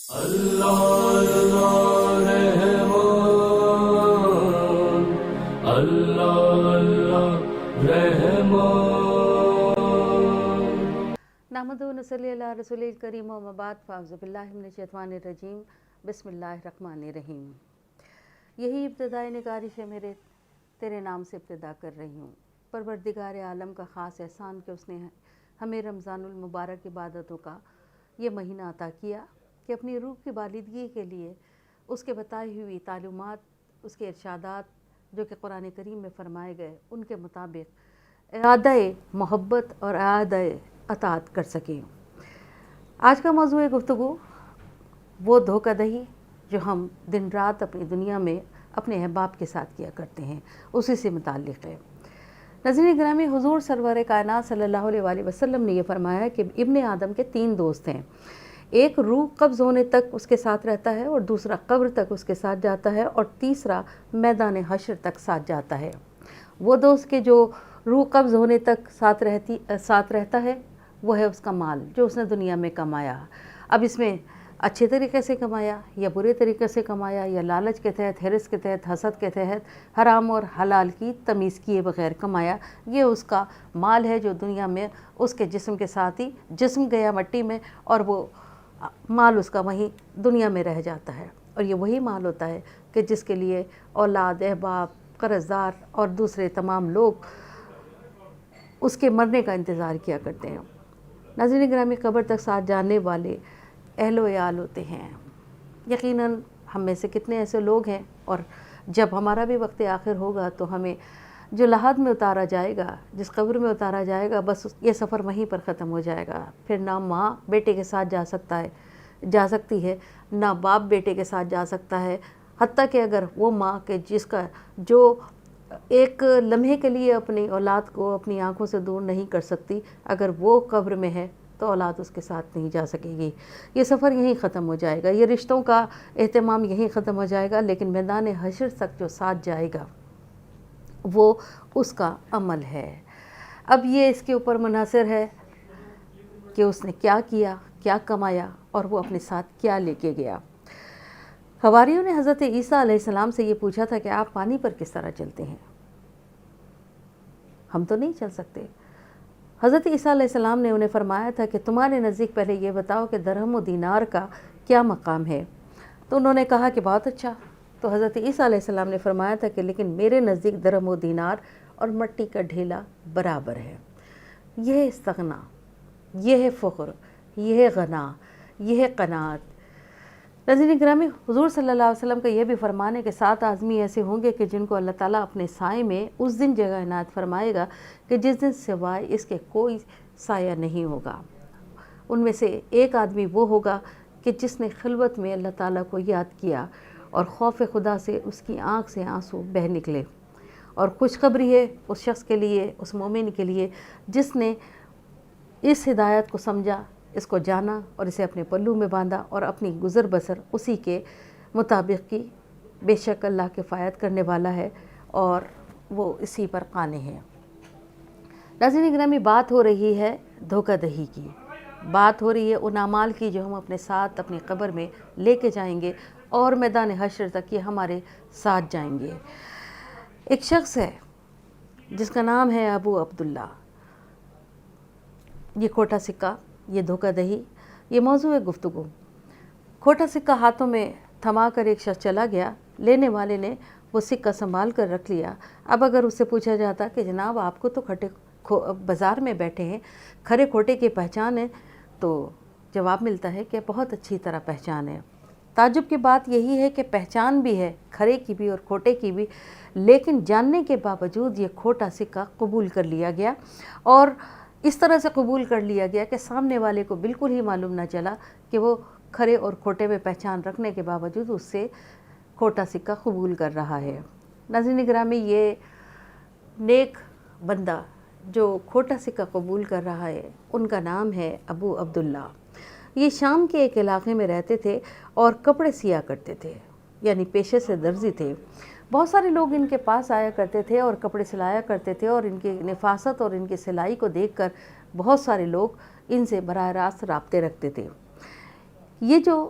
اللہ اللہ رحمان، اللہ اللہ رحمان۔ نحمدہ و نصلی علی رسول کریم و بعد، فاعوذ باللہ من الشیطان الرجیم، بسم اللہ الرحمن الرحیم۔ یہی ابتدائی نگارش ہے میرے، تیرے نام سے ابتدا کر رہی ہوں۔ پروردگار عالم کا خاص احسان کہ اس نے ہمیں رمضان المبارک عبادتوں کا یہ مہینہ عطا کیا کہ اپنی روح کی بالدگی کے لیے اس کے بتائی ہوئی تعلیمات، اس کے ارشادات جو کہ قرآن کریم میں فرمائے گئے، ان کے مطابق اعادہ محبت اور اعادہ اطاعت کر سکیں۔ آج کا موضوع گفتگو وہ دھوکہ دہی جو ہم دن رات اپنی دنیا میں اپنے احباب کے ساتھ کیا کرتے ہیں، اسی سے متعلق ہے۔ ناظرین گرامی، حضور سرور کائنات صلی اللہ علیہ وآلہ وسلم نے یہ فرمایا کہ ابن آدم کے 3 دوست ہیں۔ ایک روح قبض ہونے تک اس کے ساتھ رہتا ہے، اور دوسرا قبر تک اس کے ساتھ جاتا ہے، اور تیسرا میدان حشر تک ساتھ جاتا ہے۔ وہ دوست کے جو روح قبض ہونے تک ساتھ رہتا ہے، وہ ہے اس کا مال جو اس نے دنیا میں کمایا۔ اب اس میں اچھے طریقے سے کمایا یا برے طریقے سے کمایا، یا لالچ کے تحت، حرص کے تحت، حسد کے تحت، حرام اور حلال کی تمیز کیے بغیر کمایا، یہ اس کا مال ہے جو دنیا میں اس کے جسم کے ساتھ ہی جسم گیا مٹی میں، اور وہ مال اس کا وہیں دنیا میں رہ جاتا ہے۔ اور یہ وہی مال ہوتا ہے کہ جس کے لیے اولاد، احباب، قرض دار اور دوسرے تمام لوگ اس کے مرنے کا انتظار کیا کرتے ہیں۔ ناظرین گرامی، قبر تک ساتھ جانے والے اہل و عیال ہوتے ہیں۔ یقیناً ہم میں سے کتنے ایسے لوگ ہیں، اور جب ہمارا بھی وقت آخر ہوگا تو ہمیں جو لحد میں اتارا جائے گا، جس قبر میں اتارا جائے گا، بس یہ سفر وہیں پر ختم ہو جائے گا۔ پھر نہ ماں بیٹے کے ساتھ جا سکتی ہے، نہ باپ بیٹے کے ساتھ جا سکتا ہے، حتیٰ کہ اگر وہ ماں کے جو ایک لمحے کے لیے اپنی اولاد کو اپنی آنکھوں سے دور نہیں کر سکتی، اگر وہ قبر میں ہے تو اولاد اس کے ساتھ نہیں جا سکے گی۔ یہ سفر یہیں ختم ہو جائے گا، یہ رشتوں کا اہتمام یہیں ختم ہو جائے گا، لیکن میدان حشر تک جو ساتھ جائے گا وہ اس کا عمل ہے۔ اب یہ اس کے اوپر منحصر ہے کہ اس نے کیا کیا، کیا کمایا، اور وہ اپنے ساتھ کیا لے کے گیا۔ حواریوں نے حضرت عیسیٰ علیہ السلام سے یہ پوچھا تھا کہ آپ پانی پر کس طرح چلتے ہیں؟ ہم تو نہیں چل سکتے۔ حضرت عیسیٰ علیہ السلام نے انہیں فرمایا تھا کہ تمہارے نزدیک پہلے یہ بتاؤ کہ درہم و دینار کا کیا مقام ہے؟ تو انہوں نے کہا کہ بہت اچھا۔ تو حضرت عیسیٰ علیہ السلام نے فرمایا تھا کہ لیکن میرے نزدیک درہم و دینار اور مٹی کا ڈھیلا برابر ہے۔ یہ ہے استغنا، یہ ہے فخر، یہ ہے غنا، یہ ہے قناعت۔ ناظرین گرامی، حضور صلی اللہ علیہ وسلم کا یہ بھی فرمان ہے کہ 7 آدمی ایسے ہوں گے کہ جن کو اللہ تعالیٰ اپنے سائے میں اس دن جگہ عنایت فرمائے گا کہ جس دن سوائے اس کے کوئی سایہ نہیں ہوگا۔ ان میں سے ایک آدمی وہ ہوگا کہ جس نے خلوت میں اللہ تعالیٰ کو یاد کیا اور خوف خدا سے اس کی آنکھ سے آنسو بہہ نکلے۔ اور خوشخبری ہے اس شخص کے لیے، اس مومن کے لیے جس نے اس ہدایت کو سمجھا، اس کو جانا اور اسے اپنے پلو میں باندھا اور اپنی گزر بسر اسی کے مطابق کی۔ بے شک اللہ کفایت کرنے والا ہے اور وہ اسی پر قانع ہے۔ ناظرین گرامی، بات ہو رہی ہے دھوکہ دہی کی، بات ہو رہی ہے ان اعمال کی جو ہم اپنے ساتھ اپنی قبر میں لے کے جائیں گے اور میدان حشر تک یہ ہمارے ساتھ جائیں گے۔ ایک شخص ہے جس کا نام ہے ابو عبداللہ۔ یہ کھوٹا سکہ، یہ دھوکہ دہی، یہ موضوع گفتگو۔ کھوٹا سکہ ہاتھوں میں تھما کر ایک شخص چلا گیا، لینے والے نے وہ سکہ سنبھال کر رکھ لیا۔ اب اگر اس سے پوچھا جاتا کہ جناب آپ کو تو بازار میں بیٹھے ہیں، کھرے کھوٹے کی پہچان ہے، تو جواب ملتا ہے کہ بہت اچھی طرح پہچان ہے۔ تعجب کی بات یہی ہے کہ پہچان بھی ہے، کھرے کی بھی اور کھوٹے کی بھی، لیکن جاننے کے باوجود یہ کھوٹا سکہ قبول کر لیا گیا، اور اس طرح سے قبول کر لیا گیا کہ سامنے والے کو بالکل ہی معلوم نہ چلا کہ وہ کھرے اور کھوٹے میں پہچان رکھنے کے باوجود اس سے کھوٹا سکہ قبول کر رہا ہے۔ ناظرین گرامی، یہ نیک بندہ جو کھوٹا سکہ قبول کر رہا ہے، ان کا نام ہے ابو عبداللہ۔ یہ شام کے ایک علاقے میں رہتے تھے اور کپڑے سیا کرتے تھے، یعنی پیشے سے درزی تھے۔ بہت سارے لوگ ان کے پاس آیا کرتے تھے اور کپڑے سلایا کرتے تھے، اور ان کی نفاست اور ان کی سلائی کو دیکھ کر بہت سارے لوگ ان سے براہ راست رابطے رکھتے تھے۔ یہ جو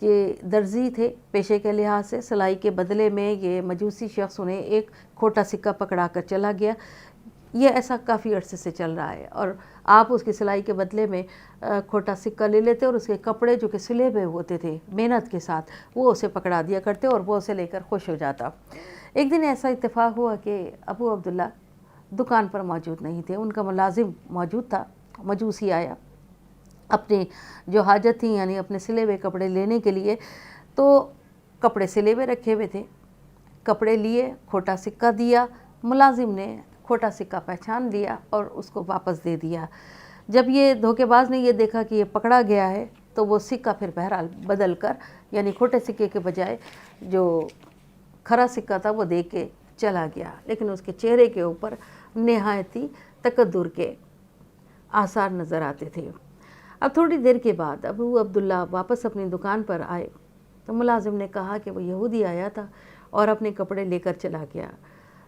کہ درزی تھے پیشے کے لحاظ سے، سلائی کے بدلے میں یہ مجوسی شخص انہیں ایک کھوٹا سکہ پکڑا کر چلا گیا۔ یہ ایسا کافی عرصے سے چل رہا ہے، اور آپ اس کی سلائی کے بدلے میں کھوٹا سکہ لے لیتے اور اس کے کپڑے جو کہ سلے ہوئے ہوتے تھے محنت کے ساتھ وہ اسے پکڑا دیا کرتے اور وہ اسے لے کر خوش ہو جاتا۔ ایک دن ایسا اتفاق ہوا کہ ابو عبداللہ دکان پر موجود نہیں تھے، ان کا ملازم موجود تھا۔ مجوسی آیا اپنے جو حاجت تھی یعنی اپنے سلے ہوئے کپڑے لینے کے لیے، تو کپڑے سلے ہوئے رکھے ہوئے تھے، کپڑے لیے، کھوٹا سکہ دیا، ملازم نے کھوٹا سکہ پہچان لیا اور اس کو واپس دے دیا۔ جب یہ دھوکے باز نے یہ دیکھا کہ یہ پکڑا گیا ہے تو وہ سکہ پھر بہرحال بدل کر یعنی کھوٹے سکے کے بجائے جو کھرا سکہ تھا وہ دے کے چلا گیا، لیکن اس کے چہرے کے اوپر نہایتی تکدر کے آثار نظر آتے تھے۔ اب تھوڑی دیر کے بعد ابو عبداللہ واپس اپنی دکان پر آئے تو ملازم نے کہا کہ وہ یہودی آیا تھا اور اپنے کپڑے لے کر چلا گیا۔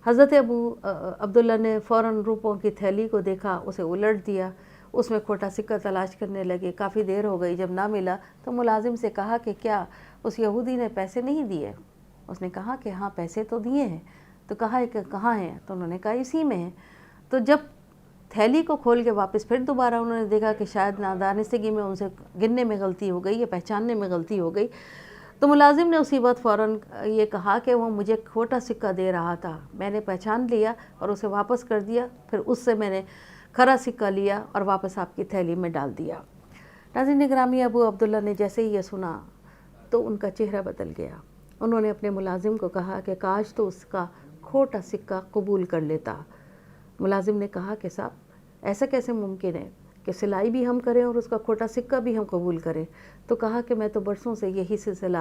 حضرت ابو عبداللہ نے فوراً روپوں کی تھیلی کو دیکھا، اسے الٹ دیا، اس میں کھوٹا سکہ تلاش کرنے لگے، کافی دیر ہو گئی، جب نہ ملا تو ملازم سے کہا کہ کیا اس یہودی نے پیسے نہیں دیے؟ اس نے کہا کہ ہاں پیسے تو دیے ہیں۔ تو کہا کہ کہاں ہیں؟ تو انہوں نے کہا اسی میں ہیں۔ تو جب تھیلی کو کھول کے واپس پھر دوبارہ انہوں نے دیکھا کہ شاید نادانستگی میں ان سے گننے میں غلطی ہو گئی یا پہچاننے میں غلطی ہو گئی، تو ملازم نے اسی وقت فوراً یہ کہا کہ وہ مجھے کھوٹا سکہ دے رہا تھا، میں نے پہچان لیا اور اسے واپس کر دیا، پھر اس سے میں نے کھرا سکہ لیا اور واپس آپ کی تھیلی میں ڈال دیا۔ ناظرین گرامی، ابو عبداللہ نے جیسے ہی یہ سنا تو ان کا چہرہ بدل گیا۔ انہوں نے اپنے ملازم کو کہا کہ کاش تو اس کا کھوٹا سکہ قبول کر لیتا۔ ملازم نے کہا کہ صاحب ایسا کیسے ممکن ہے کہ سلائی بھی ہم کریں اور اس کا کھوٹا سکہ بھی ہم قبول کریں؟ تو کہا کہ میں تو برسوں سے یہی سلسلہ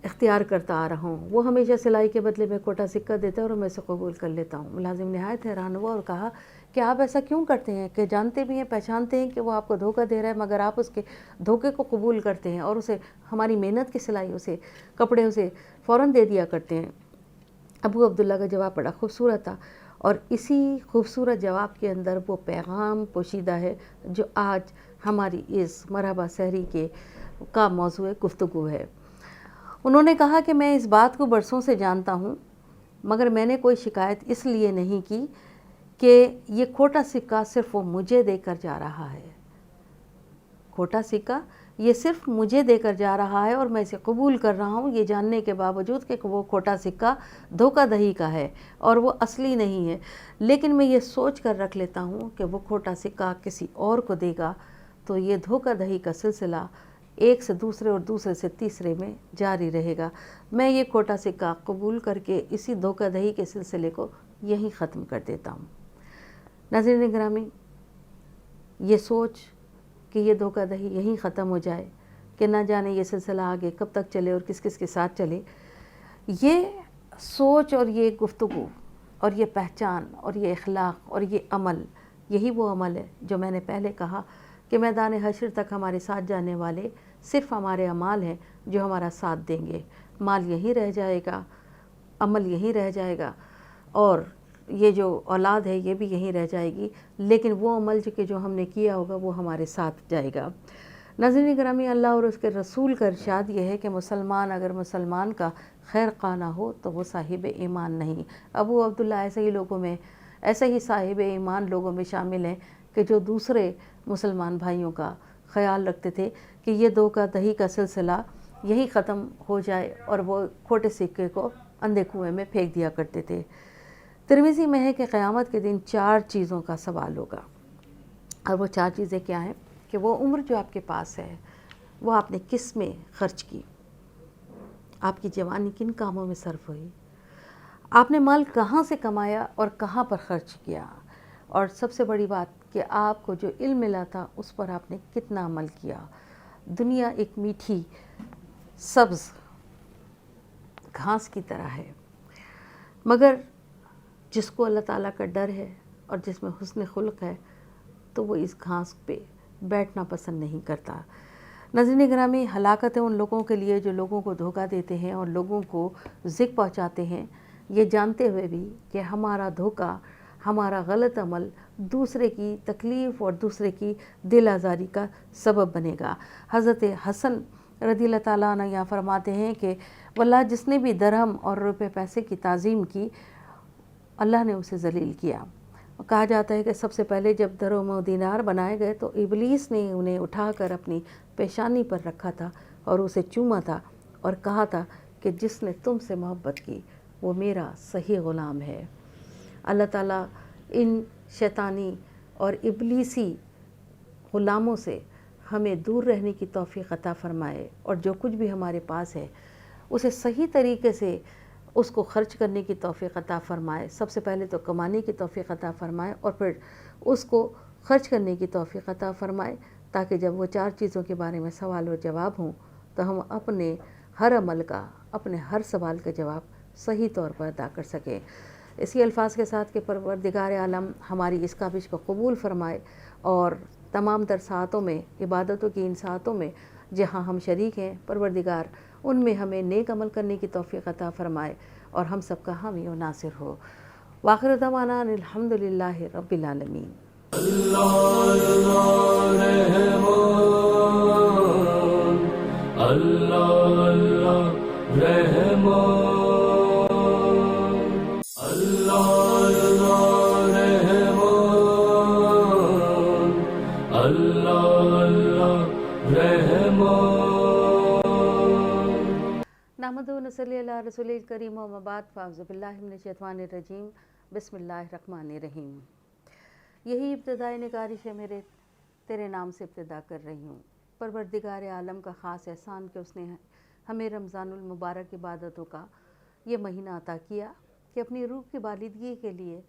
اختیار کرتا آ رہا ہوں، وہ ہمیشہ سلائی کے بدلے میں کھوٹا سکہ دیتا ہے اور میں اسے قبول کر لیتا ہوں۔ ملازم نہایت حیران ہوا اور کہا کہ آپ ایسا کیوں کرتے ہیں کہ جانتے بھی ہیں، پہچانتے ہیں کہ وہ آپ کو دھوکہ دے رہا ہے، مگر آپ اس کے دھوکے کو قبول کرتے ہیں اور اسے ہماری محنت کی سلائی اسے کپڑے اسے فوراً دے دیا کرتے ہیں۔ ابو عبداللہ کا جواب بڑا خوبصورت تھا، اور اسی خوبصورت جواب کے اندر وہ پیغام پوشیدہ ہے جو آج ہماری اس مرحبا سحری کا موضوع گفتگو ہے۔ انہوں نے کہا کہ میں اس بات کو برسوں سے جانتا ہوں، مگر میں نے کوئی شکایت اس لیے نہیں کی کہ یہ کھوٹا سکہ صرف وہ مجھے دے کر جا رہا ہے، کھوٹا سکہ یہ صرف مجھے دے کر جا رہا ہے اور میں اسے قبول کر رہا ہوں، یہ جاننے کے باوجود کہ وہ کھوٹا سکہ دھوکہ دہی کا ہے اور وہ اصلی نہیں ہے، لیکن میں یہ سوچ کر رکھ لیتا ہوں کہ وہ کھوٹا سکہ کسی اور کو دے گا تو یہ دھوکہ دہی کا سلسلہ ایک سے دوسرے اور دوسرے سے تیسرے میں جاری رہے گا۔ میں یہ کھوٹا سکہ قبول کر کے اسی دھوکہ دہی کے سلسلے کو یہیں ختم کر دیتا ہوں۔ ناظرین گرامی، یہ سوچ کہ یہ دھوکہ دہی یہیں ختم ہو جائے، کہ نہ جانے یہ سلسلہ آگے کب تک چلے اور کس کس کے ساتھ چلے، یہ سوچ اور یہ گفتگو اور یہ پہچان اور یہ اخلاق اور یہ عمل، یہی وہ عمل ہے جو میں نے پہلے کہا کہ میدان حشر تک ہمارے ساتھ جانے والے صرف ہمارے اعمال ہیں جو ہمارا ساتھ دیں گے۔ مال یہیں رہ جائے گا، عمل یہیں رہ جائے گا، اور یہ جو اولاد ہے یہ بھی یہیں رہ جائے گی، لیکن وہ عمل جو ہم نے کیا ہوگا وہ ہمارے ساتھ جائے گا۔ ناظرین گرامی، اللہ اور اس کے رسول کا ارشاد یہ ہے کہ مسلمان اگر مسلمان کا خیر خواہ نہ ہو تو وہ صاحب ایمان نہیں۔ ابو عبداللہ ایسے ہی صاحب ایمان لوگوں میں شامل ہیں کہ جو دوسرے مسلمان بھائیوں کا خیال رکھتے تھے کہ یہ دھوکہ دہی کا سلسلہ یہی ختم ہو جائے، اور وہ کھوٹے سکے کو اندھے کنویں میں پھینک دیا کرتے تھے۔ ترمذی میں ہے کہ قیامت کے دن 4 چیزوں کا سوال ہوگا، اور وہ 4 چیزیں کیا ہیں کہ وہ عمر جو آپ کے پاس ہے وہ آپ نے کس میں خرچ کی، آپ کی جوانی کن کاموں میں صرف ہوئی، آپ نے مال کہاں سے کمایا اور کہاں پر خرچ کیا، اور سب سے بڑی بات کہ آپ کو جو علم ملا تھا اس پر آپ نے کتنا عمل کیا۔ دنیا ایک میٹھی سبز گھاس کی طرح ہے، مگر جس کو اللہ تعالیٰ کا ڈر ہے اور جس میں حسن خلق ہے تو وہ اس گھاس پہ بیٹھنا پسند نہیں کرتا۔ ناظرین گرامی، ہلاکت ہے ان لوگوں کے لیے جو لوگوں کو دھوکہ دیتے ہیں اور لوگوں کو ذک پہنچاتے ہیں، یہ جانتے ہوئے بھی کہ ہمارا دھوکہ، ہمارا غلط عمل دوسرے کی تکلیف اور دوسرے کی دل آزاری کا سبب بنے گا۔ حضرت حسن رضی اللہ تعالیٰ عنہ یہاں فرماتے ہیں کہ واللہ جس نے بھی درہم اور روپے پیسے کی تعظیم کی اللہ نے اسے ذلیل کیا۔ کہا جاتا ہے کہ سب سے پہلے جب درہم و دینار بنائے گئے تو ابلیس نے انہیں اٹھا کر اپنی پیشانی پر رکھا تھا اور اسے چوما تھا اور کہا تھا کہ جس نے تم سے محبت کی وہ میرا صحیح غلام ہے۔ اللہ تعالیٰ ان شیطانی اور ابلیسی غلاموں سے ہمیں دور رہنے کی توفیق عطا فرمائے، اور جو کچھ بھی ہمارے پاس ہے اسے صحیح طریقے سے اس کو خرچ کرنے کی توفیق عطا فرمائے۔ سب سے پہلے تو کمانے کی توفیق عطا فرمائے اور پھر اس کو خرچ کرنے کی توفیق عطا فرمائے، تاکہ جب وہ 4 چیزوں کے بارے میں سوال و جواب ہوں تو ہم اپنے ہر عمل کا، اپنے ہر سوال کا جواب صحیح طور پر ادا کر سکیں۔ اسی الفاظ کے ساتھ کہ پروردگار عالم ہماری اس کاوش کو قبول فرمائے، اور تمام تر ساعتوں میں، عبادتوں کی ان ساعتوں میں جہاں ہم شریک ہیں، پروردگار ان میں ہمیں نیک عمل کرنے کی توفیق عطا فرمائے اور ہم سب کا حامی و ناصر ہو۔ وآخر دعوانا ان الحمدللہ رب العالمین۔ اللہ اللہ رحمان، اللہ اللہ رحمان، اللہ اللہ رحمان۔ نحمدہ و نصلی علی رسول الکریم، و بعد فاعوذ باللہ من الشیطان الرجیم، بسم اللہ الرحمن الرحیم۔ یہی ابتدائی نگارش ہے میرے، تیرے نام سے ابتدا کر رہی ہوں۔ پروردگار عالم کا خاص احسان کہ اس نے ہمیں رمضان المبارک عبادتوں کا یہ مہینہ عطا کیا کہ اپنی روح کی بالدگی کے لیے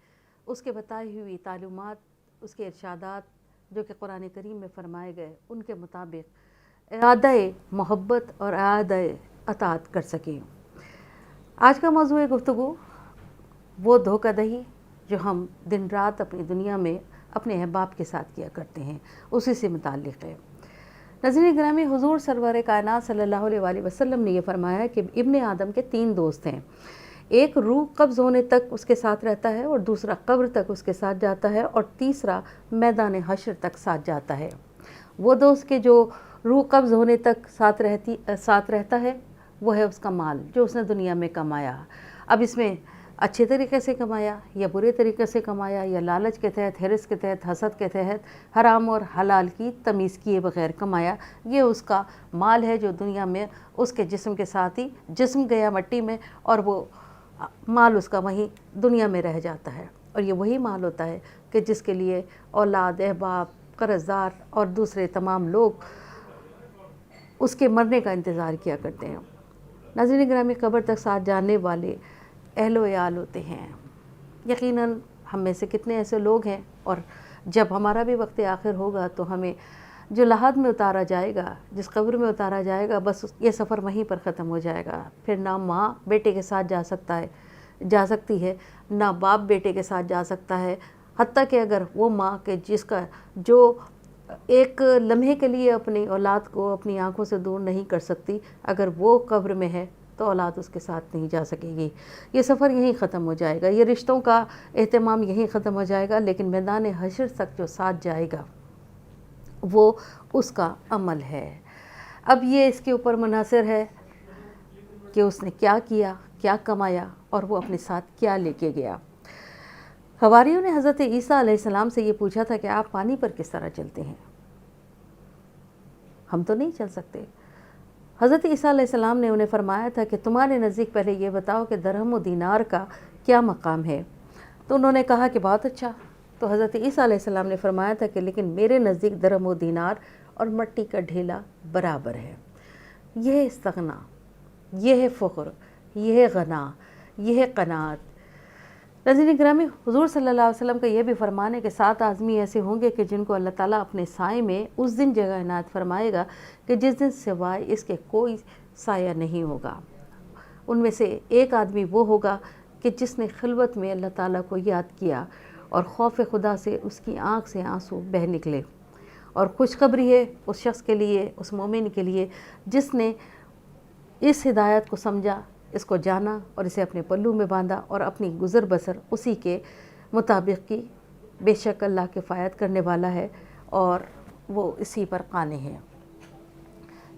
اس کے بتائی ہوئی تعلیمات، اس کے ارشادات جو کہ قرآن کریم میں فرمائے گئے، ان کے مطابق اعادہ محبت اور اعادہ اطاعت کر سکیں۔ آج کا موضوع گفتگو وہ دھوکہ دہی جو ہم دن رات اپنی دنیا میں اپنے احباب کے ساتھ کیا کرتے ہیں، اسی سے متعلق ہے۔ ناظرین گرامی، حضور سرور کائنات صلی اللہ علیہ وآلہ وسلم نے یہ فرمایا کہ ابن آدم کے 3 دوست ہیں، ایک روح قبض ہونے تک اس کے ساتھ رہتا ہے، اور دوسرا قبر تک اس کے ساتھ جاتا ہے، اور تیسرا میدان حشر تک ساتھ جاتا ہے۔ وہ دوست کہ جو روح قبض ہونے تک ساتھ رہتا ہے وہ ہے اس کا مال جو اس نے دنیا میں کمایا۔ اب اس میں اچھے طریقے سے کمایا یا برے طریقے سے کمایا، یا لالچ کے تحت، حرص کے تحت، حسد کے تحت، حرام اور حلال کی تمیز کیے بغیر کمایا، یہ اس کا مال ہے جو دنیا میں اس کے جسم کے ساتھ ہی جسم گیا مٹی میں، اور وہ مال اس کا وہیں دنیا میں رہ جاتا ہے۔ اور یہ وہی مال ہوتا ہے کہ جس کے لیے اولاد، احباب، قرض دار اور دوسرے تمام لوگ اس کے مرنے کا انتظار کیا کرتے ہیں۔ ناظرین گرامی، قبر تک ساتھ جانے والے اہل و عیال ہوتے ہیں۔ یقیناً ہم میں سے کتنے ایسے لوگ ہیں، اور جب ہمارا بھی وقت آخر ہوگا تو ہمیں جو لحد میں اتارا جائے گا، جس قبر میں اتارا جائے گا، بس یہ سفر وہیں پر ختم ہو جائے گا۔ پھر نہ ماں بیٹے کے ساتھ جا سکتی ہے، نہ باپ بیٹے کے ساتھ جا سکتا ہے، حتیٰ کہ اگر وہ ماں کہ جو ایک لمحے کے لیے اپنی اولاد کو اپنی آنکھوں سے دور نہیں کر سکتی، اگر وہ قبر میں ہے تو اولاد اس کے ساتھ نہیں جا سکے گی۔ یہ سفر یہیں ختم ہو جائے گا، یہ رشتوں کا اہتمام یہیں ختم ہو جائے گا، لیکن میدان حشر تک جو ساتھ جائے گا وہ اس کا عمل ہے۔ اب یہ اس کے اوپر منحصر ہے کہ اس نے کیا کیا، کیا کمایا، اور وہ اپنے ساتھ کیا لے کے گیا۔ حواریوں نے حضرت عیسیٰ علیہ السلام سے یہ پوچھا تھا کہ آپ پانی پر کس طرح چلتے ہیں؟ ہم تو نہیں چل سکتے۔ حضرت عیسیٰ علیہ السلام نے انہیں فرمایا تھا کہ تمہارے نزدیک پہلے یہ بتاؤ کہ درہم و دینار کا کیا مقام ہے؟ تو انہوں نے کہا کہ بہت اچھا۔ تو حضرت عیسیٰ علیہ السلام نے فرمایا تھا کہ لیکن میرے نزدیک درہم و دینار اور مٹی کا ڈھیلا برابر ہے۔ یہ ہے استغنا، یہ ہے فخر، یہ ہے غنا، یہ ہے قناعت۔ ناظرین گرامی، حضور صلی اللہ علیہ وسلم کا یہ بھی فرمان ہے کہ 7 آدمی ایسے ہوں گے کہ جن کو اللہ تعالیٰ اپنے سائے میں اس دن جگہ عنایت فرمائے گا کہ جس دن سوائے اس کے کوئی سایہ نہیں ہوگا۔ ان میں سے ایک آدمی وہ ہوگا کہ جس نے خلوت میں اللہ تعالیٰ کو یاد کیا اور خوف خدا سے اس کی آنکھ سے آنسو بہہ نکلے۔ اور خوشخبری ہے اس شخص کے لیے، اس مومن کے لیے جس نے اس ہدایت کو سمجھا، اس کو جانا اور اسے اپنے پلو میں باندھا اور اپنی گزر بسر اسی کے مطابق کی۔ بے شک اللہ کفایت کرنے والا ہے اور وہ اسی پر قانع ہے۔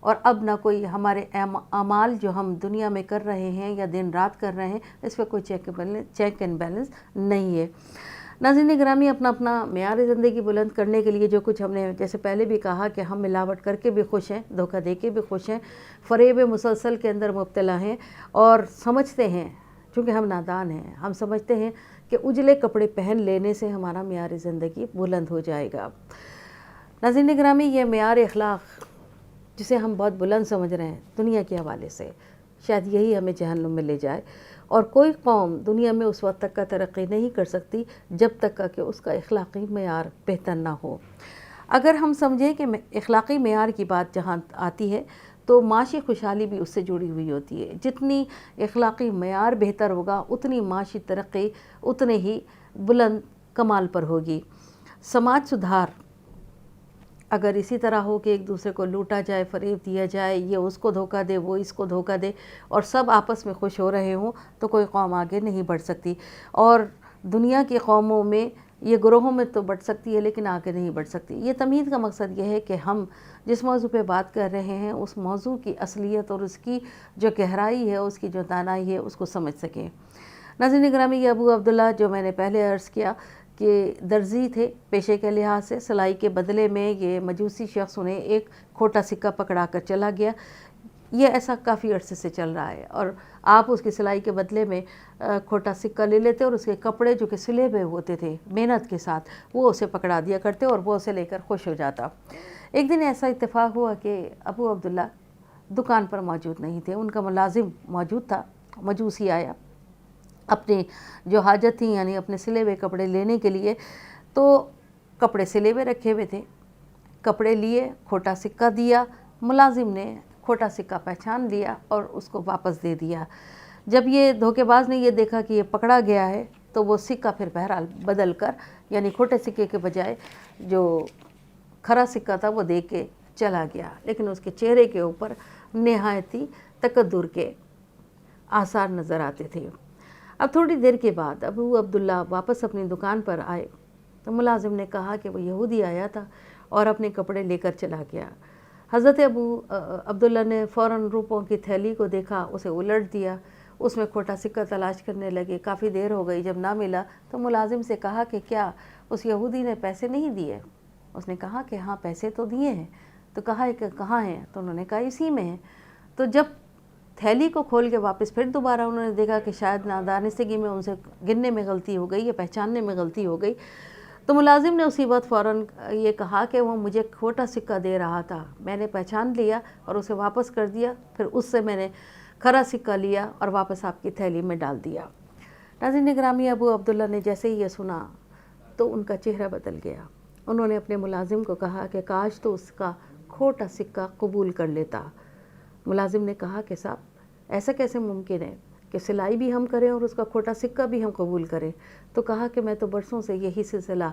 اور اب نہ کوئی ہمارے اعمال جو ہم دنیا میں کر رہے ہیں یا دن رات کر رہے ہیں اس پہ کوئی چیک اینڈ بیلنس نہیں ہے۔ ناظرین گرامی، اپنا اپنا معیار زندگی بلند کرنے کے لیے جو کچھ ہم نے جیسے پہلے بھی کہا کہ ہم ملاوٹ کر کے بھی خوش ہیں، دھوکہ دے کے بھی خوش ہیں، فریب مسلسل کے اندر مبتلا ہیں اور سمجھتے ہیں، چونکہ ہم نادان ہیں، ہم سمجھتے ہیں کہ اجلے کپڑے پہن لینے سے ہمارا معیار زندگی بلند ہو جائے گا۔ ناظرین گرامی، یہ معیار اخلاق جسے ہم بہت بلند سمجھ رہے ہیں دنیا کے حوالے سے، شاید یہی ہمیں جہنم میں لے جائے، اور کوئی قوم دنیا میں اس وقت تک کا ترقی نہیں کر سکتی جب تک کہ اس کا اخلاقی معیار بہتر نہ ہو۔ اگر ہم سمجھیں کہ اخلاقی معیار کی بات جہاں آتی ہے تو معاشی خوشحالی بھی اس سے جڑی ہوئی ہوتی ہے۔ جتنی اخلاقی معیار بہتر ہوگا اتنی معاشی ترقی اتنے ہی بلند کمال پر ہوگی۔ سماج سدھار اگر اسی طرح ہو کہ ایک دوسرے کو لوٹا جائے، فریب دیا جائے، یہ اس کو دھوکہ دے، وہ اس کو دھوکہ دے، اور سب آپس میں خوش ہو رہے ہوں، تو کوئی قوم آگے نہیں بڑھ سکتی۔ اور دنیا کی قوموں میں یہ گروہوں میں تو بڑھ سکتی ہے لیکن آگے نہیں بڑھ سکتی۔ یہ تمہید کا مقصد یہ ہے کہ ہم جس موضوع پہ بات کر رہے ہیں اس موضوع کی اصلیت اور اس کی جو گہرائی ہے، اس کی جو دانائی ہے، اس کو سمجھ سکیں۔ ناظرین گرامی، یہ ابو عبداللہ جو میں نے پہلے عرض کیا کہ درزی تھے پیشے کے لحاظ سے، سلائی کے بدلے میں یہ مجوسی شخص انہیں ایک کھوٹا سکہ پکڑا کر چلا گیا۔ یہ ایسا کافی عرصے سے چل رہا ہے، اور آپ اس کی سلائی کے بدلے میں کھوٹا سکہ لے لیتے اور اس کے کپڑے جو کہ سلے ہوئے ہوتے تھے محنت کے ساتھ وہ اسے پکڑا دیا کرتے اور وہ اسے لے کر خوش ہو جاتا۔ ایک دن ایسا اتفاق ہوا کہ ابو عبداللہ دکان پر موجود نہیں تھے، ان کا ملازم موجود تھا۔ مجوسی آیا اپنے جو حاجت تھی یعنی اپنے سلے ہوئے کپڑے لینے کے لیے، تو کپڑے سلے ہوئے رکھے ہوئے تھے، کپڑے لیے، کھوٹا سکہ دیا، ملازم نے کھوٹا سکہ پہچان لیا اور اس کو واپس دے دیا۔ جب یہ دھوکے باز نے یہ دیکھا کہ یہ پکڑا گیا ہے تو وہ سکہ پھر بہرحال بدل کر یعنی کھوٹے سکے کے بجائے جو کھرا سکہ تھا وہ دے کے چلا گیا، لیکن اس کے چہرے کے اوپر نہایتی تکدر کے آثار نظر آتے تھے۔ اب تھوڑی دیر کے بعد ابو عبداللہ واپس اپنی دکان پر آئے تو ملازم نے کہا کہ وہ یہودی آیا تھا اور اپنے کپڑے لے کر چلا گیا۔ حضرت ابو عبداللہ نے فوراً روپوں کی تھیلی کو دیکھا، اسے الٹ دیا، اس میں کھوٹا سکہ تلاش کرنے لگے۔ کافی دیر ہو گئی، جب نہ ملا تو ملازم سے کہا کہ کیا اس یہودی نے پیسے نہیں دیے؟ اس نے کہا کہ ہاں پیسے تو دیے ہیں۔ تو کہا کہ کہاں ہیں؟ تو انہوں نے کہا اسی میں ہیں۔ تو جب تھیلی کو کھول کے واپس پھر دوبارہ انہوں نے دیکھا کہ شاید نادانستگی میں ان سے گننے میں غلطی ہو گئی یا پہچاننے میں غلطی ہو گئی، تو ملازم نے اسی وقت فوراً یہ کہا کہ وہ مجھے کھوٹا سکہ دے رہا تھا، میں نے پہچان لیا اور اسے واپس کر دیا، پھر اس سے میں نے کھرا سکہ لیا اور واپس آپ کی تھیلی میں ڈال دیا۔ ناظرین گرامی، ابو عبداللہ نے جیسے ہی یہ سنا تو ان کا چہرہ بدل گیا۔ انہوں نے اپنے ملازم کو کہا کہ کاش تو اس کا کھوٹا سکہ قبول کر لیتا۔ ملازم نے کہا کہ صاحب ایسا کیسے ممکن ہے کہ سلائی بھی ہم کریں اور اس کا کھوٹا سکہ بھی ہم قبول کریں؟ تو کہا کہ میں تو برسوں سے یہی سلسلہ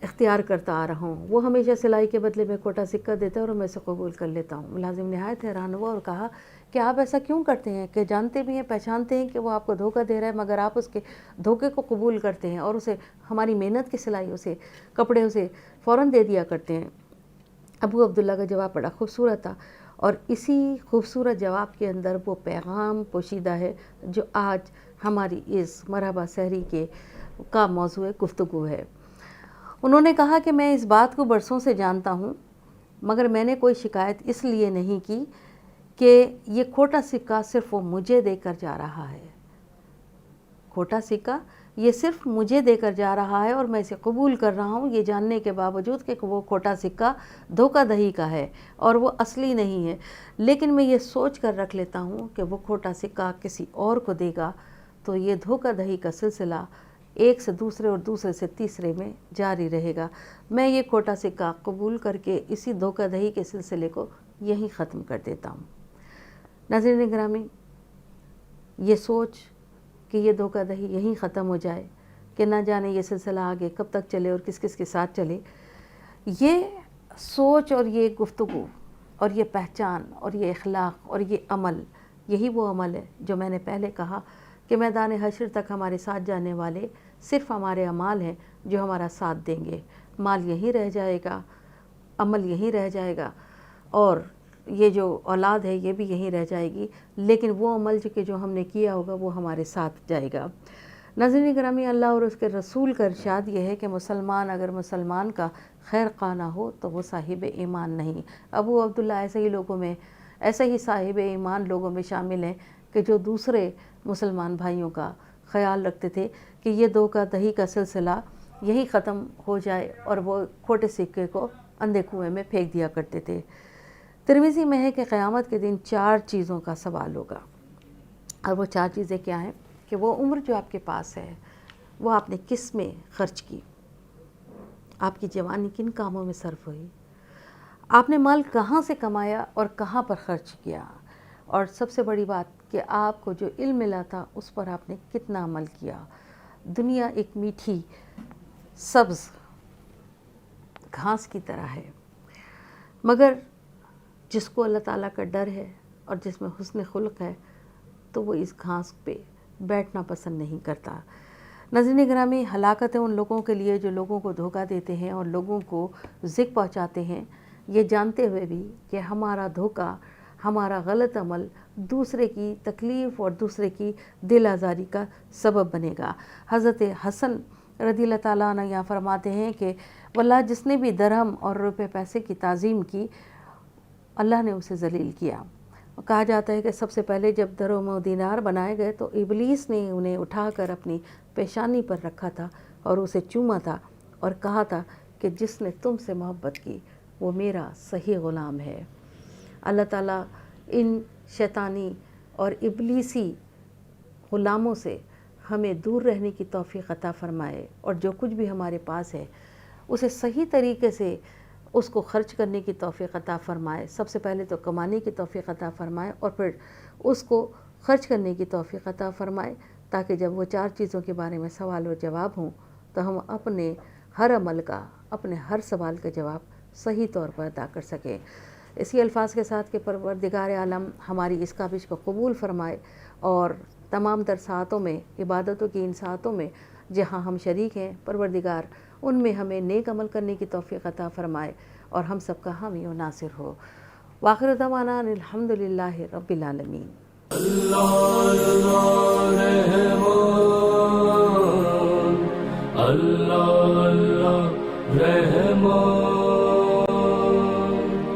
اختیار کرتا آ رہا ہوں، وہ ہمیشہ سلائی کے بدلے میں کھوٹا سکہ دیتا ہے اور میں اسے قبول کر لیتا ہوں۔ ملازم نہایت حیران ہوا اور کہا کہ آپ ایسا کیوں کرتے ہیں کہ جانتے بھی ہیں، پہچانتے ہیں کہ وہ آپ کو دھوکہ دے رہا ہے، مگر آپ اس کے دھوکے کو قبول کرتے ہیں اور اسے ہماری محنت کی سلائی اسے کپڑے اسے فوراً دے دیا کرتے ہیں۔ ابو عبداللہ کا جواب بڑا خوبصورت تھا، اور اسی خوبصورت جواب کے اندر وہ پیغام پوشیدہ ہے جو آج ہماری اس مرحبا سحری کا موضوع گفتگو ہے۔ انہوں نے کہا کہ میں اس بات کو برسوں سے جانتا ہوں، مگر میں نے کوئی شکایت اس لیے نہیں کی کہ یہ کھوٹا سکہ صرف وہ مجھے دے کر جا رہا ہے، کھوٹا سکہ یہ صرف مجھے دے کر جا رہا ہے اور میں اسے قبول کر رہا ہوں یہ جاننے کے باوجود کہ وہ کھوٹا سکہ دھوکہ دہی کا ہے اور وہ اصلی نہیں ہے، لیکن میں یہ سوچ کر رکھ لیتا ہوں کہ وہ کھوٹا سکہ کسی اور کو دے گا تو یہ دھوکہ دہی کا سلسلہ ایک سے دوسرے اور دوسرے سے تیسرے میں جاری رہے گا۔ میں یہ کھوٹا سکہ قبول کر کے اسی دھوکہ دہی کے سلسلے کو یہیں ختم کر دیتا ہوں۔ ناظرین گرامی، یہ سوچ کہ یہ دھوکہ دہی یہیں ختم ہو جائے، کہ نہ جانے یہ سلسلہ آگے کب تک چلے اور کس کس کے ساتھ چلے، یہ سوچ اور یہ گفتگو اور یہ پہچان اور یہ اخلاق اور یہ عمل، یہی وہ عمل ہے جو میں نے پہلے کہا کہ میدان حشر تک ہمارے ساتھ جانے والے صرف ہمارے اعمال ہیں جو ہمارا ساتھ دیں گے۔ مال یہیں رہ جائے گا، عمل یہیں رہ جائے گا، اور یہ جو اولاد ہے یہ بھی یہیں رہ جائے گی، لیکن وہ عمل جو ہم نے کیا ہوگا وہ ہمارے ساتھ جائے گا۔ ناظرین گرامی، اللہ اور اس کے رسول کا ارشاد یہ ہے کہ مسلمان اگر مسلمان کا خیر خواہ نہ ہو تو وہ صاحب ایمان نہیں۔ ابو عبداللہ ایسے ہی صاحب ایمان لوگوں میں شامل ہیں کہ جو دوسرے مسلمان بھائیوں کا خیال رکھتے تھے کہ یہ دھوکہ دہی کا سلسلہ یہی ختم ہو جائے، اور وہ کھوٹے سکے کو اندھے کنویں میں پھینک دیا کرتے تھے۔ ترمذی میں ہے کہ قیامت کے دن 4 چیزوں کا سوال ہوگا، اور وہ 4 چیزیں کیا ہیں؟ کہ وہ عمر جو آپ کے پاس ہے وہ آپ نے کس میں خرچ کی، آپ کی جوانی کن کاموں میں صرف ہوئی، آپ نے مال کہاں سے کمایا اور کہاں پر خرچ کیا، اور سب سے بڑی بات کہ آپ کو جو علم ملا تھا اس پر آپ نے کتنا عمل کیا۔ دنیا ایک میٹھی سبز گھاس کی طرح ہے، مگر جس کو اللہ تعالیٰ کا ڈر ہے اور جس میں حسن خلق ہے تو وہ اس گھاس پہ بیٹھنا پسند نہیں کرتا۔ ناظرین گرامی، ہلاکت ہے ان لوگوں کے لیے جو لوگوں کو دھوکہ دیتے ہیں اور لوگوں کو ذکر پہنچاتے ہیں، یہ جانتے ہوئے بھی کہ ہمارا دھوکہ، ہمارا غلط عمل دوسرے کی تکلیف اور دوسرے کی دل آزاری کا سبب بنے گا۔ حضرت حسن رضی اللہ تعالیٰ عنہ یہاں فرماتے ہیں کہ واللہ جس نے بھی درہم اور روپے پیسے کی تعظیم کی، اللہ نے اسے ذلیل کیا۔ کہا جاتا ہے کہ سب سے پہلے جب درہم و دینار بنائے گئے تو ابلیس نے انہیں اٹھا کر اپنی پیشانی پر رکھا تھا اور اسے چوما تھا اور کہا تھا کہ جس نے تم سے محبت کی وہ میرا صحیح غلام ہے۔ اللہ تعالیٰ ان شیطانی اور ابلیسی غلاموں سے ہمیں دور رہنے کی توفیق عطا فرمائے، اور جو کچھ بھی ہمارے پاس ہے اسے صحیح طریقے سے اس کو خرچ کرنے کی توفیق عطا فرمائے۔ سب سے پہلے تو کمانے کی توفیق عطا فرمائے اور پھر اس کو خرچ کرنے کی توفیق عطا فرمائے، تاکہ جب وہ 4 چیزوں کے بارے میں سوال و جواب ہوں تو ہم اپنے ہر عمل کا، اپنے ہر سوال کا جواب صحیح طور پر ادا کر سکیں۔ اسی الفاظ کے ساتھ کہ پروردگار عالم ہماری اس کاوش کو قبول فرمائے، اور تمام تر ساعتوں میں، عبادتوں کی ان ساعتوں میں جہاں ہم شریک ہیں، پروردگار ان میں ہمیں نیک عمل کرنے کی توفیق عطا فرمائے اور ہم سب کا حامی و ناصر ہو۔ وآخر دعوانا الحمدللہ رب العالمین۔ اللہ